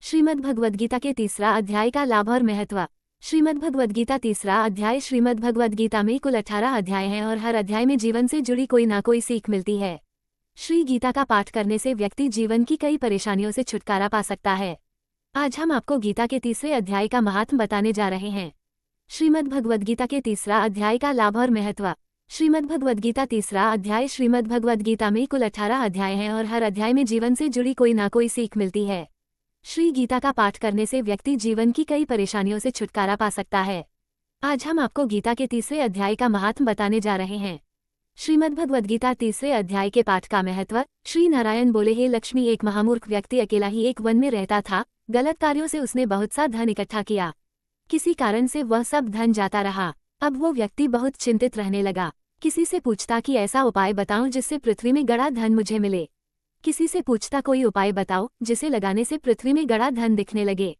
श्रीमद्भगवद्गीता के तीसरा अध्याय का लाभ और महत्व। श्रीमद्भगवद्गीता तीसरा अध्याय। श्रीमद्भगवद्गीता में कुल 18 अध्याय हैं और हर अध्याय में जीवन से जुड़ी कोई ना कोई सीख मिलती है। श्री गीता का पाठ करने से व्यक्ति जीवन की कई परेशानियों से छुटकारा पा सकता है। आज हम आपको गीता के तीसरे अध्याय का महात्म बताने जा रहे हैं। श्रीमद्भगवद्गीता के तीसरा अध्याय का लाभ और महत्व। श्रीमद्भगवद्गीता तीसरा अध्याय। श्रीमद्भगवद्गीता में कुल 18 अध्याय हैं और हर अध्याय में जीवन से जुड़ी कोई ना कोई सीख मिलती है। श्री गीता का पाठ करने से व्यक्ति जीवन की कई परेशानियों से छुटकारा पा सकता है। आज हम आपको गीता के तीसरे अध्याय का महात्म बताने जा रहे हैं। श्रीमद्भगवद्गीता तीसरे अध्याय के पाठ का महत्व। श्री नारायण बोले, हे लक्ष्मी, एक महामूर्ख व्यक्ति अकेला ही एक वन में रहता था। गलत कार्यों से उसने बहुत सा धन इकट्ठा किया। किसी कारण से वह सब धन जाता रहा। अब वो व्यक्ति बहुत चिंतित रहने लगा। किसी से पूछता कि ऐसा उपाय बताऊं जिससे पृथ्वी में गड़ा धन मुझे मिले। किसी से पूछता कोई उपाय बताओ जिसे लगाने से पृथ्वी में गड़ा धन दिखने लगे।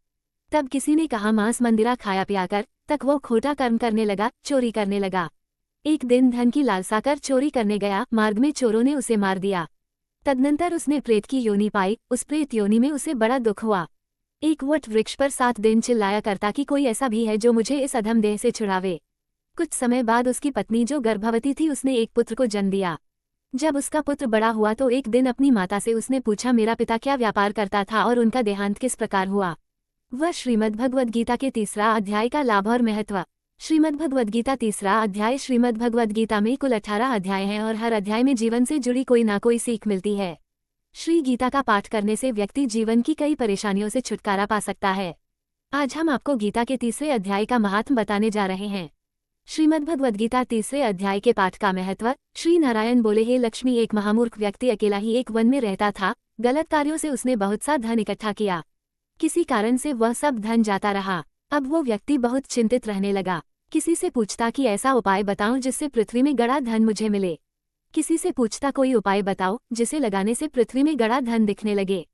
तब किसी ने कहा मांस मंदिरा खाया पिया कर। तक वो खोटा कर्म करने लगा, चोरी करने लगा। एक दिन धन की लालसा कर चोरी करने गया। मार्ग में चोरों ने उसे मार दिया। तदनंतर उसने प्रेत की योनि पाई। उस प्रेत योनि में उसे बड़ा दुख हुआ। एक वट वृक्ष पर 7 दिन चिल्लाया करता कि कोई ऐसा भी है जो मुझे इस अधम देह से छुड़ावे। कुछ समय बाद उसकी पत्नी जो गर्भवती थी उसने एक पुत्र को जन्म दिया। जब उसका पुत्र बड़ा हुआ तो एक दिन अपनी माता से उसने पूछा, मेरा पिता क्या व्यापार करता था और उनका देहांत किस प्रकार हुआ। वह श्रीमद्भगवद्गीता के तीसरा अध्याय का लाभ और महत्व। श्रीमद्भगवद्गीता तीसरा अध्याय। श्रीमद्भगवद्गीता में कुल 18 अध्याय हैं और हर अध्याय में जीवन से जुड़ी कोई ना कोई सीख मिलती है। श्री गीता का पाठ करने से व्यक्ति जीवन की कई परेशानियों से छुटकारा पा सकता है। आज हम आपको गीता के तीसरे अध्याय का महात्म बताने जा रहे हैं। श्रीमद्भगवद्गीता तीसरे अध्याय के पाठ का महत्व। श्री नारायण बोले, हे लक्ष्मी, एक महामूर्ख व्यक्ति अकेला ही एक वन में रहता था। गलत कार्यों से उसने बहुत सा धन इकट्ठा किया। किसी कारण से वह सब धन जाता रहा। अब वो व्यक्ति बहुत चिंतित रहने लगा। किसी से पूछता कि ऐसा उपाय बताऊं जिससे पृथ्वी में गड़ा धन मुझे मिले। किसी से पूछता कोई उपाय बताओ जिसे लगाने से पृथ्वी में गड़ा धन दिखने लगे।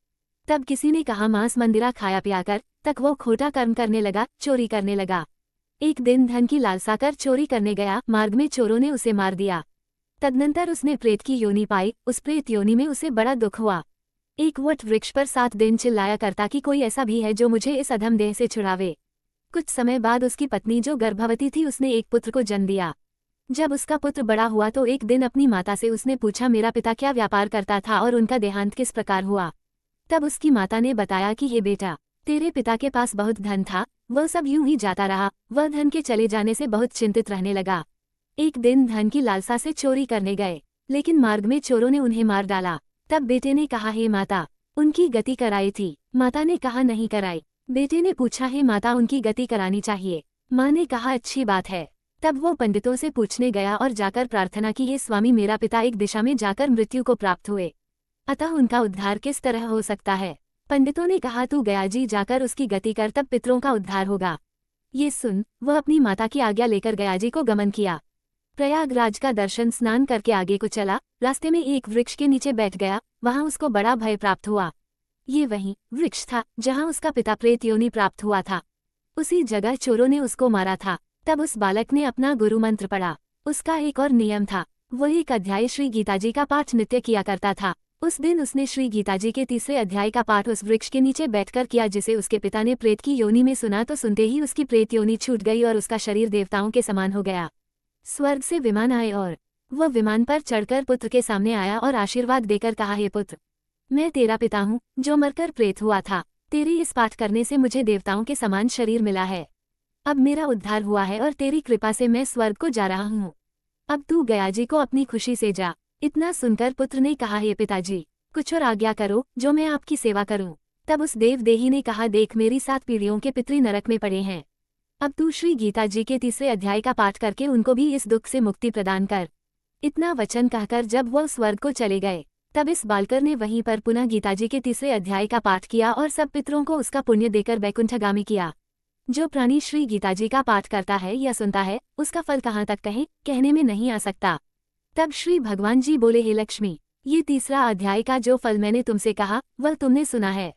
तब किसी ने कहा मांस मंदिरा खाया पिया कर। तक वो खोटा कर्म करने लगा, चोरी करने लगा। एक दिन धन की लालसा कर चोरी करने गया। मार्ग में चोरों ने उसे मार दिया। तदनंतर उसने प्रेत की योनि पाई। उस प्रेत योनि में उसे बड़ा दुख हुआ। एक वट वृक्ष पर 7 दिन चिल्लाया करता कि कोई ऐसा भी है जो मुझे इस अधम देह से छुड़ावे। कुछ समय बाद उसकी पत्नी जो गर्भवती थी उसने एक पुत्र को जन्म दिया। जब उसका पुत्र बड़ा हुआ तो एक दिन अपनी माता से उसने पूछा, मेरा पिता क्या व्यापार करता था और उनका देहांत किस प्रकार हुआ। तब उसकी माता ने बताया कि हे बेटा, तेरे पिता के पास बहुत धन था, वह सब यूं ही जाता रहा। वह धन के चले जाने से बहुत चिंतित रहने लगा। एक दिन धन की लालसा से चोरी करने गए, लेकिन मार्ग में चोरों ने उन्हें मार डाला। तब बेटे ने कहा, हे माता, उनकी गति कराई थी। माता ने कहा, नहीं कराई। बेटे ने पूछा, हे माता, उनकी गति करानी चाहिए। माँ ने कहा, अच्छी बात है। तब वो पंडितों से पूछने गया और जाकर प्रार्थना की, हे स्वामी, मेरा पिता एक दिशा में जाकर मृत्यु को प्राप्त हुए, अतः उनका उद्धार किस तरह हो सकता है। पंडितों ने कहा, तू गया जी जाकर उसकी गति कर, तब पितरों का उद्धार होगा। ये सुन वह अपनी माता की आज्ञा लेकर गया जी को गमन किया। प्रयागराज का दर्शन स्नान करके आगे को चला। रास्ते में एक वृक्ष के नीचे बैठ गया। वहां उसको बड़ा भय प्राप्त हुआ। ये वही वृक्ष था जहां उसका पिता प्रेत योनि प्राप्त हुआ था। उसी जगह चोरों ने उसको मारा था। तब उस बालक ने अपना गुरु मंत्र पढ़ा। उसका एक और नियम था, वह एक अध्याय श्री गीताजी का पाठ नित्य किया करता था। उस दिन उसने श्री गीताजी के तीसरे अध्याय का पाठ उस वृक्ष के नीचे बैठकर किया जिसे उसके पिता ने प्रेत की योनि में सुना। तो सुनते ही उसकी प्रेत योनि छूट गई और उसका शरीर देवताओं के समान हो गया। स्वर्ग से विमान आए और वह विमान पर चढ़कर पुत्र के सामने आया और आशीर्वाद देकर कहा, हे पुत्र, मैं तेरा पिता हूँ जो मरकर प्रेत हुआ था। तेरे इस पाठ करने से मुझे देवताओं के समान शरीर मिला है। अब मेरा उद्धार हुआ है और तेरी कृपा से मैं स्वर्ग को जा रहा हूँ। अब तू गयाजी को अपनी खुशी से जा। इतना सुनकर पुत्र ने कहा, हे पिताजी, कुछ और आज्ञा करो जो मैं आपकी सेवा करूं। तब उस देवदेही ने कहा, देख, मेरी 7 पीढ़ियों के पितृ नरक में पड़े हैं। अब तू श्री गीता जी के तीसरे अध्याय का पाठ करके उनको भी इस दुख से मुक्ति प्रदान कर। इतना वचन कहकर जब वह स्वर्ग को चले गए, तब इस बालकर ने वहीं पर पुनः गीताजी के तीसरे अध्याय का पाठ किया और सब पितरों को उसका पुण्य देकर वैकुंठगामी किया। जो प्राणी श्री गीताजी का पाठ करता है या सुनता है, उसका फल कहाँ तक कहें, कहने में नहीं आ सकता। तब श्री भगवान जी बोले, हे लक्ष्मी, ये तीसरा अध्याय का जो फल मैंने तुमसे कहा वह तुमने सुना है।